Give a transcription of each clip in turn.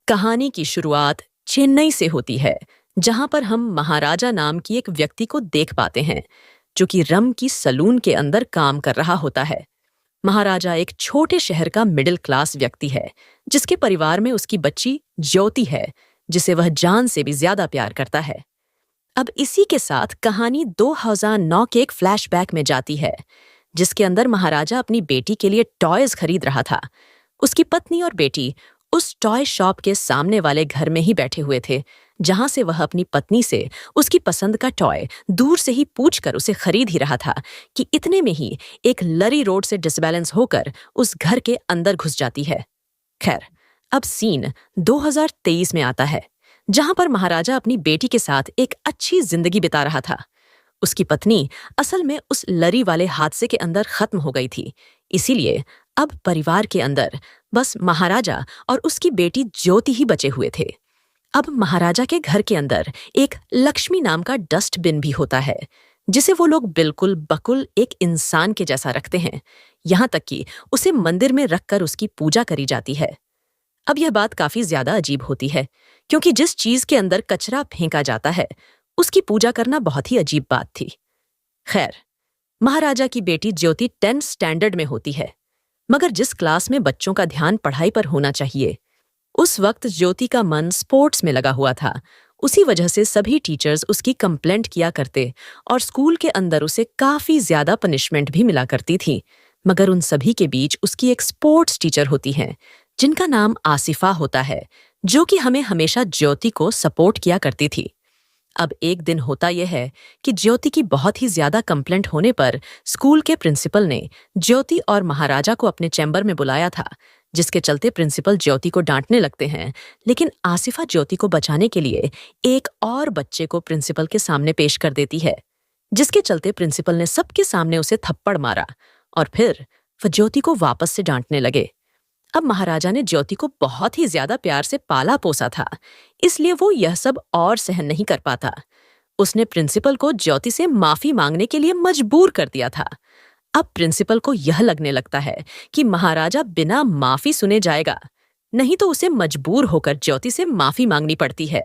कहानी की शुरुआत चेन्नई से होती है, जहां पर हम महाराजा नाम की एक व्यक्ति को देख पाते हैं, जो कि रम की सलून के अंदर काम कर रहा होता है। महाराजा एक छोटे शहर का मिडिल क्लास व्यक्ति है, जिसके परिवार में उसकी बच्ची ज्योति है, जिसे वह जान से भी ज्यादा प्यार करता है। अब इसी के साथ कहानी 2009 के एक फ्लैशबैक में जाती है, जिसके अंदर महाराजा अपनी बेटी के लिए टॉयज खरीद रहा था। उसकी पत्नी और बेटी उस टॉय शॉप के सामने वाले घर में ही बैठे हुए थे, जहां से वह अपनी पत्नी से उसकी पसंद का टॉय दूर से ही पूछकर उसे खरीद ही रहा था कि इतने में ही एक लरी रोड से डिसबैलेंस होकर उस घर के अंदर घुस जाती है। खैर, अब सीन 2023 में आता है, जहां पर महाराजा अपनी बेटी के साथ एक अच्छी जिंदगी बिता रहा था। उसकी पत्नी असल में उस लरी वाले हादसे के अंदर खत्म हो गई थी, इसीलिए अब परिवार के अंदर बस महाराजा और उसकी बेटी ज्योति ही बचे हुए थे। अब महाराजा के घर के अंदर एक लक्ष्मी नाम का डस्टबिन भी होता है, जिसे वो लोग बिल्कुल बकुल एक इंसान के जैसा रखते हैं, यहाँ तक कि उसे मंदिर में रखकर उसकी पूजा करी जाती है। अब यह बात काफी ज्यादा अजीब होती है, क्योंकि जिस चीज के अंदर कचरा फेंका जाता है, उसकी पूजा करना बहुत ही अजीब बात थी। खैर, महाराजा की बेटी ज्योति 10th स्टैंडर्ड में होती है, मगर जिस क्लास में बच्चों का ध्यान पढ़ाई पर होना चाहिए, उस वक्त ज्योति का मन स्पोर्ट्स में लगा हुआ था। उसी वजह से सभी टीचर्स उसकी कंप्लेंट किया करते और स्कूल के अंदर उसे काफी ज्यादा पनिशमेंट भी मिला करती थी। मगर उन सभी के बीच उसकी एक स्पोर्ट्स टीचर होती हैं, जिनका नाम आसिफा होता है, जो कि हमें हमेशा ज्योति को सपोर्ट किया करती थी। अब एक दिन होता यह है कि ज्योति की बहुत ही ज्यादा कंप्लेंट होने पर स्कूल के प्रिंसिपल ने ज्योति और महाराजा को अपने चैम्बर में बुलाया था, जिसके चलते प्रिंसिपल ज्योति को डांटने लगते हैं। लेकिन आसिफा ज्योति को बचाने के लिए एक और बच्चे को प्रिंसिपल के सामने पेश कर देती है, जिसके चलते प्रिंसिपल ने सबके सामने उसे थप्पड़ मारा और फिर वह ज्योति को वापस से डांटने लगे। अब महाराजा ने ज्योति को बहुत ही ज्यादा प्यार से पाला पोसा था, इसलिए वो यह सब और सहन नहीं कर पाता। उसने प्रिंसिपल को ज्योति से माफी मांगने के लिए मजबूर कर दिया था। अब प्रिंसिपल को यह लगने लगता है कि महाराजा बिना माफी सुने जाएगा, नहीं तो उसे मजबूर होकर ज्योति से माफी मांगनी पड़ती है।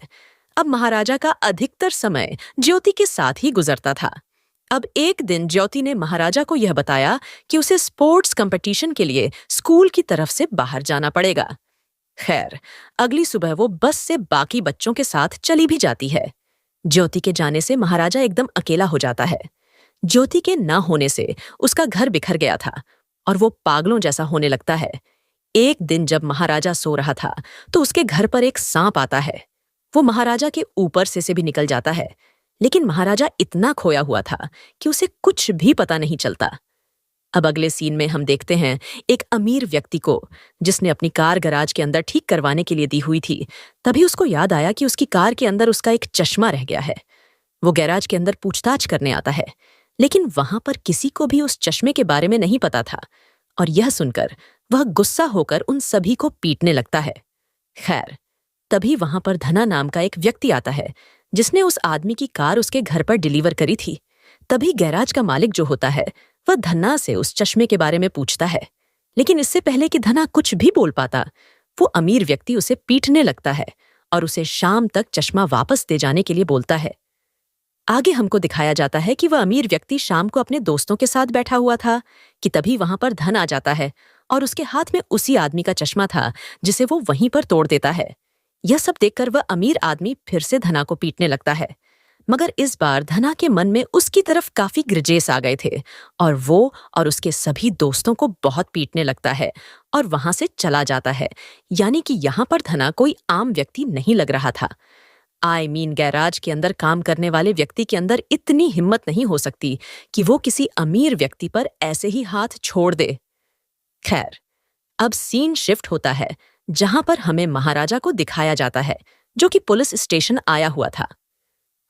अब महाराजा का अधिकतर समय ज्योति के साथ ही गुजरता था। अब एक दिन ज्योति ने महाराजा को यह बताया कि उसे स्पोर्ट्स कंपटीशन के लिए स्कूल की तरफ से बाहर जाना पड़ेगा। खैर, अगली सुबह वो बस से बाकी बच्चों के साथ चली भी जाती है। ज्योति के जाने से महाराजा एकदम अकेला हो जाता है। ज्योति के न होने से उसका घर बिखर गया था और वो पागलों जैसा होने लगता है। एक दिन जब महाराजा सो रहा था, तो उसके घर पर एक सांप आता है। वो महाराजा के ऊपर से भी निकल जाता है, लेकिन महाराजा इतना खोया हुआ था कि उसे कुछ भी पता नहीं चलता। अब अगले सीन में हम देखते हैं एक अमीर व्यक्ति को, जिसने अपनी कार गैराज के अंदर ठीक करवाने के लिए दी हुई थी। तभी उसको याद आया कि उसकी कार के अंदर उसका एक चश्मा रह गया है। वो गैराज के अंदर पूछताछ करने आता है, लेकिन वहां पर किसी को भी उस चश्मे के बारे में नहीं पता था, और यह सुनकर वह गुस्सा होकर उन सभी को पीटने लगता है। खैर, तभी वहां पर धना नाम का एक व्यक्ति आता है, जिसने उस आदमी की कार उसके घर पर डिलीवर करी थी। तभी गैराज का मालिक जो होता है, वह धन्ना से उस चश्मे के बारे में पूछता है, लेकिन इससे पहले कि धना कुछ भी बोल पाता, वो अमीर व्यक्ति उसे पीटने लगता है और उसे शाम तक चश्मा वापस दे जाने के लिए बोलता है। आगे हमको दिखाया जाता है कि वह अमीर व्यक्ति शाम को अपने दोस्तों के साथ बैठा हुआ था कि तभी वहां पर धन आ जाता है और उसके हाथ में उसी आदमी का चश्मा था, जिसे वो वहीं पर तोड़ देता है। यह सब देखकर वह अमीर आदमी फिर से धना को पीटने लगता है, मगर इस बार धना के मन में उसकी तरफ काफी ग्रजेस आ गए थे और वो और उसके सभी दोस्तों को बहुत पीटने लगता है और वहां से चला जाता है। यानी कि यहाँ पर धना कोई आम व्यक्ति नहीं लग रहा था। गैराज के अंदर काम करने वाले व्यक्ति के अंदर इतनी हिम्मत नहीं हो सकती कि वो किसी अमीर व्यक्ति पर ऐसे ही हाथ छोड़ दे। खैर, अब सीन शिफ्ट होता है, जहां पर हमें महाराजा को दिखाया जाता है, जो कि पुलिस स्टेशन आया हुआ था।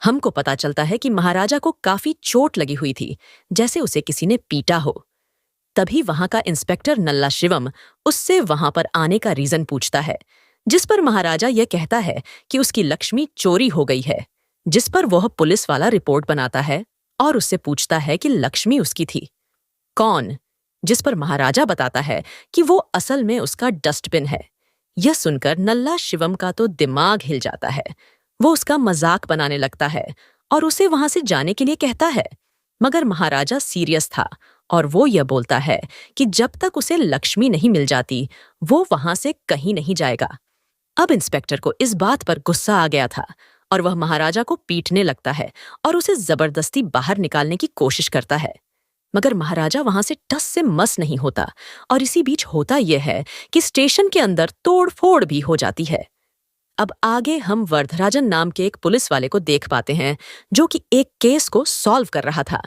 हमको पता चलता है कि महाराजा को काफी चोट लगी हुई थी, जैसे उसे किसी ने पीटा हो। तभी वहां का इंस्पेक्टर नल्ला शिवम उससे वहां पर आने का रीजन पूछता है, जिस पर महाराजा यह कहता है कि उसकी लक्ष्मी चोरी हो गई है, जिस पर वह पुलिस वाला रिपोर्ट बनाता है और उससे पूछता है कि लक्ष्मी उसकी थी कौन, जिस पर महाराजा बताता है कि वो असल में उसका डस्टबिन है। यह सुनकर नल्ला शिवम का तो दिमाग हिल जाता है। वो उसका मजाक बनाने लगता है और उसे वहां से जाने के लिए कहता है। मगर महाराजा सीरियस था और वो यह बोलता है कि जब तक उसे लक्ष्मी नहीं मिल जाती वो वहां से कहीं नहीं जाएगा। अब इंस्पेक्टर को इस बात पर गुस्सा आ गया था और वह महाराजा को पीटने लगता है और उसे जबरदस्ती बाहर निकालने की कोशिश करता है। मगर महाराजा वहां से टस से मस नहीं होता और इसी बीच होता यह है कि स्टेशन के अंदर तोड़-फोड़ भी हो जाती है। अब आगे हम वरदराजन नाम के एक पुलिस वाले को देख पाते हैं जो कि एक केस को सॉल्व कर रहा था।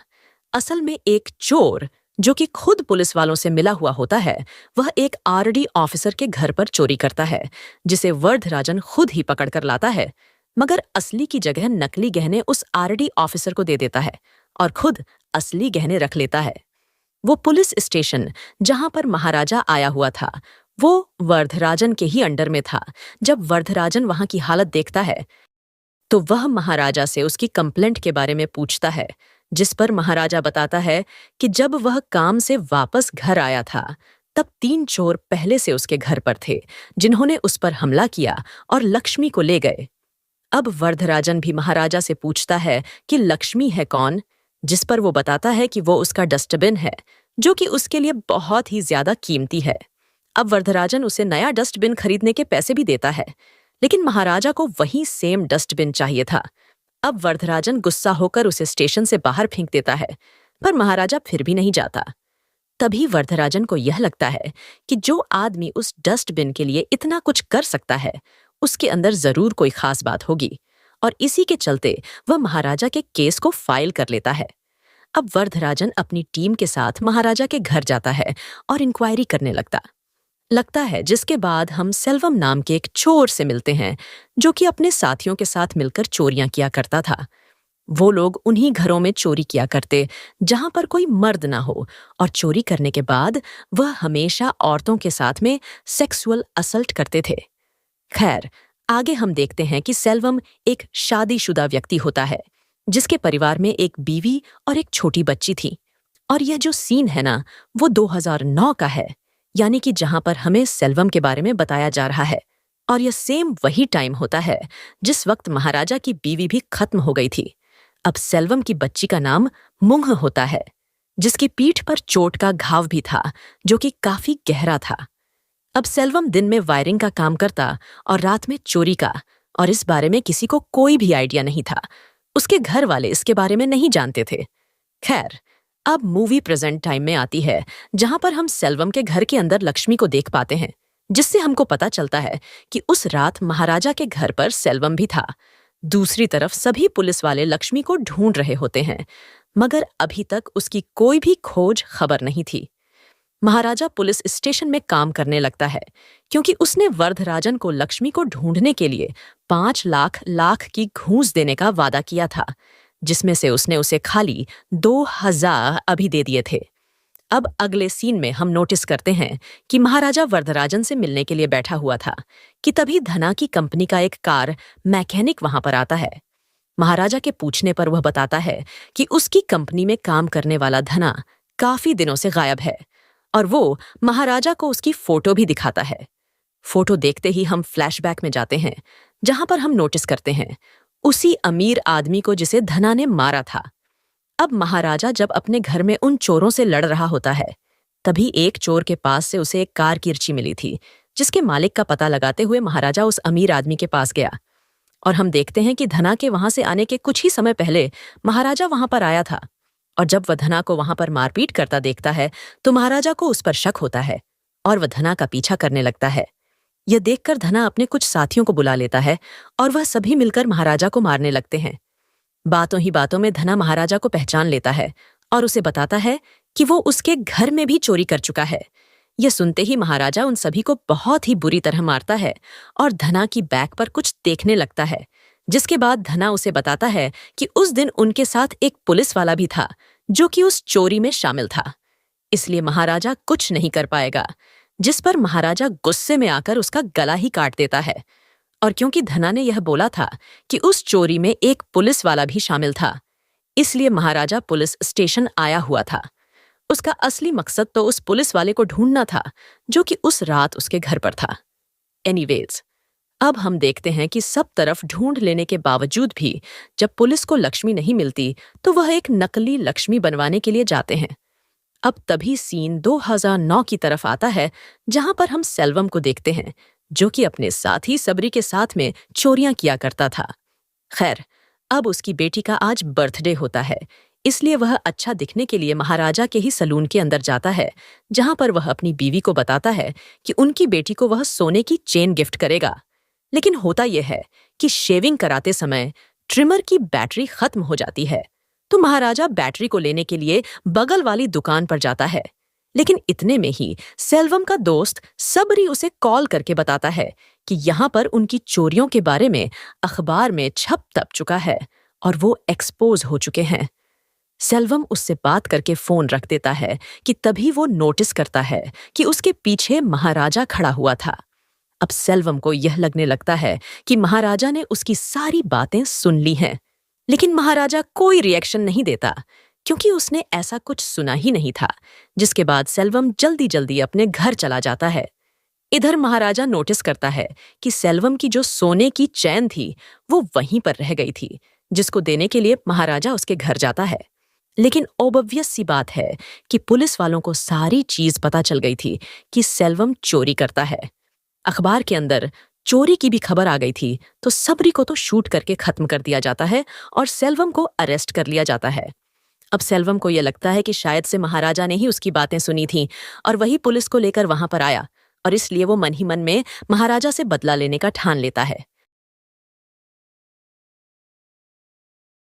असल में एक चोर जो कि खुद पुलिस वालों से मिला हुआ होता है, वह एक आरडी ऑफिसर के घर पर चोरी करता है जिसे वरदराजन खुद ही पकड़ कर लाता है। मगर असली की जगह नकली गहने उस आरडी ऑफिसर को दे देता है और खुद असली गहने रख लेता है। वो पुलिस स्टेशन जहां पर महाराजा आया हुआ था वो वरदराजन के ही अंडर में था। जब वरदराजन वहां की हालत देखता है तो वह महाराजा से उसकी कंप्लेंट के बारे में पूछता है, जिस पर महाराजा बताता है कि जब वह काम से वापस घर आया था तब 3 चोर पहले से उसके घर पर थे जिन्होंने उस पर हमला किया और लक्ष्मी को ले गए। अब वरदराजन भी महाराजा से पूछता है कि लक्ष्मी है कौन, जिस पर वो बताता है कि वो उसका डस्टबिन है जो कि उसके लिए बहुत ही ज्यादा कीमती है। अब वरदराजन उसे नया डस्टबिन खरीदने के पैसे भी देता है, लेकिन महाराजा को वही सेम डस्टबिन चाहिए था। अब वरदराजन गुस्सा होकर उसे स्टेशन से बाहर फेंक देता है, पर महाराजा फिर भी नहीं जाता। तभी वरदराजन को यह लगता है कि जो आदमी उस डस्टबिन के लिए इतना कुछ कर सकता है उसके अंदर जरूर कोई खास बात होगी, और इसी के चलते वह महाराजा के केस को फाइल कर लेता है। अब वरदराजन अपनी टीम के साथ महाराजा के घर जाता है और इंक्वायरी करने लगता है, जिसके बाद हम सेल्वम नाम के एक चोर से मिलते हैं जो कि अपने साथियों के साथ मिलकर चोरियां किया करता था। वो लोग उन्हीं घरों में चोरी किया करते जहां पर कोई मर्द ना हो, और चोरी करने के बाद वह हमेशा औरतों के साथ में सेक्सुअल असल्ट करते थे। खैर, आगे हम देखते हैं कि सेल्वम एक शादीशुदा व्यक्ति होता है जिसके परिवार में एक बीवी और एक छोटी बच्ची थी। और यह जो सीन है ना, वो 2009 का है, यानी कि जहां पर हमें सेल्वम के बारे में बताया जा रहा है। और यह सेम वही टाइम होता है जिस वक्त महाराजा की बीवी भी खत्म हो गई थी। अब सेल्वम की बच्ची का नाम मुंह होता है, जिसकी पीठ पर चोट का घाव भी था जो कि काफी गहरा था। अब सेल्वम दिन में वायरिंग का काम करता और रात में चोरी का, और इस बारे में किसी को कोई भी आइडिया नहीं था। उसके घर वाले इसके बारे में नहीं जानते थे। खैर, अब मूवी प्रेजेंट टाइम में आती है जहां पर हम सेल्वम के घर के अंदर लक्ष्मी को देख पाते हैं, जिससे हमको पता चलता है कि उस रात महाराजा के घर पर सेल्वम भी था। दूसरी तरफ सभी पुलिस वाले लक्ष्मी को ढूंढ रहे होते हैं, मगर अभी तक उसकी कोई भी खोज खबर नहीं थी। महाराजा पुलिस स्टेशन में काम करने लगता है क्योंकि उसने वरदराजन को लक्ष्मी को ढूंढने के लिए 5 लाख की घूस देने का वादा किया था, जिसमें से उसने उसे खाली 2000 अभी दे दिए थे। अब अगले सीन में हम नोटिस करते हैं कि महाराजा वरदराजन से मिलने के लिए बैठा हुआ था कि तभी धना की कंपनी का एक कार मैकेनिक वहां पर आता है। महाराजा के पूछने पर वह बताता है कि उसकी कंपनी में काम करने वाला धना काफी दिनों से गायब है, और वो महाराजा को उसकी फोटो भी दिखाता है। फोटो देखते ही हम फ्लैशबैक में जाते हैं जहां पर हम नोटिस करते हैं उसी अमीर आदमी को जिसे धना ने मारा था। अब महाराजा जब अपने घर में उन चोरों से लड़ रहा होता है, तभी एक चोर के पास से उसे एक कार की अर्ची मिली थी, जिसके मालिक का पता लगाते हुए महाराजा उस अमीर आदमी के पास गया। और हम देखते हैं कि धना के वहां से आने के कुछ ही समय पहले महाराजा वहां पर आया था, और जब वह धना को वहां पर मारपीट करता देखता है तो महाराजा को उस पर शक होता है और वह धना का पीछा करने लगता है। यह देखकर धना अपने कुछ साथियों को बुला लेता है और वह सभी मिलकर महाराजा को मारने लगते हैं। बातों ही बातों में धना महाराजा को पहचान लेता है और उसे बताता है कि वो उसके घर में भी चोरी कर चुका है। यह सुनते ही महाराजा उन सभी को बहुत ही बुरी तरह मारता है और धना की बैक पर कुछ देखने लगता है, जिसके बाद धना उसे बताता है कि उस दिन उनके साथ एक पुलिस वाला भी था जो कि उस चोरी में शामिल था, इसलिए महाराजा कुछ नहीं कर पाएगा। जिस पर महाराजा गुस्से में आकर उसका गला ही काट देता है। और क्योंकि धना ने यह बोला था कि उस चोरी में एक पुलिस वाला भी शामिल था, इसलिए महाराजा पुलिस स्टेशन आया हुआ था। उसका असली मकसद तो उस पुलिस वाले को ढूंढना था जो कि उस रात उसके घर पर था। एनीवेज, अब हम देखते हैं कि सब तरफ ढूंढ लेने के बावजूद भी जब पुलिस को लक्ष्मी नहीं मिलती तो वह एक नकली लक्ष्मी बनवाने के लिए जाते हैं। अब तभी सीन 2009 की तरफ आता है, जहां पर हम सेल्वम को देखते हैं, जो कि अपने साथी सबरी के साथ में चोरियां किया करता था। खैर, अब उसकी बेटी का आज बर्थडे होता है, इसलिए वह अच्छा दिखने के लिए महाराजा के ही सलून के अंदर जाता है, जहां पर वह अपनी बीवी को बताता है कि उनकी बेटी को वह सोने की चेन गिफ्ट करेगा। लेकिन होता यह है कि शेविंग कराते समय ट्रिमर की बैटरी खत्म हो जाती है, तो महाराजा बैटरी को लेने के लिए बगल वाली दुकान पर जाता है। लेकिन इतने में ही सेल्वम का दोस्त सबरी उसे कॉल करके बताता है कि यहाँ पर उनकी चोरियों के बारे में अखबार में छप तप चुका है और वो एक्सपोज हो चुके हैं। सेल्वम उससे बात करके फोन रख देता है कि तभी वो नोटिस करता है कि उसके पीछे महाराजा खड़ा हुआ था। अब सेल्वम को यह लगने लगता है कि महाराजा ने उसकी सारी बातें सुन ली हैं, लेकिन महाराजा कोई रिएक्शन नहीं देता, क्योंकि उसने ऐसा कुछ सुना ही नहीं था। जिसके बाद सेल्वम जल्दी जल्दी अपने घर चला जाता है। इधर महाराजा नोटिस करता है कि सेल्वम की जो सोने की चैन थी वो वहीं पर रह गई थी, जिसको देने के लिए महाराजा उसके घर जाता है। लेकिन ऑब्वियस सी बात है कि पुलिस वालों को सारी चीज पता चल गई थी कि सेल्वम चोरी करता है। अखबार के अंदर चोरी की भी खबर आ गई थी, तो सबरी को तो शूट करके खत्म कर दिया जाता है और सेल्वम को अरेस्ट कर लिया जाता है। अब सेल्वम को यह लगता है कि शायद से महाराजा ने ही उसकी बातें सुनी थी और वही पुलिस को लेकर वहां पर आया, और इसलिए वो मन ही मन में महाराजा से बदला लेने का ठान लेता है।